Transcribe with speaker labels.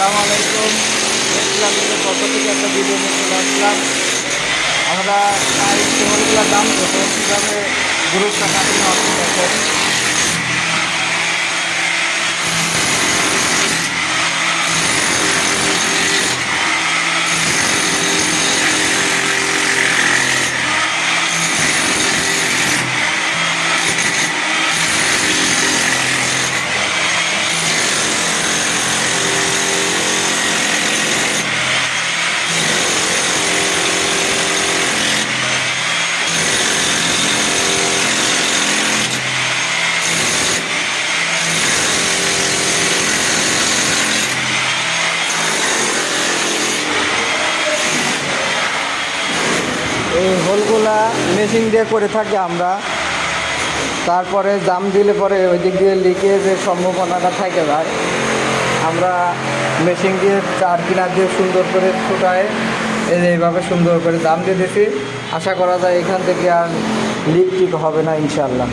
Speaker 1: আসসালামু আলাইকুম। ইসলামের পক্ষ থেকে একটা ভিডিও নিয়ে চলে আসলাম। আমরা এই কেবলগুলোর দাম দেখুন, কীভাবে গ্রুপটা কাটিং অর্থ দেখেন। এই হোলগুলা মেশিন দিয়ে করে থাকি আমরা। তারপরে জাম দিলে পরে ওই দিক দিয়ে লিকেজের সম্ভাবনাটা থেকে যায়। আমরা মেশিন দিয়ে চার কিনার দিয়ে সুন্দর করে ফুটায় এইভাবে সুন্দর করে জাম দিয়ে দিয়েছি। আশা করা যায় এখান থেকে আর লিক টিক হবে না ইনশাল্লাহ।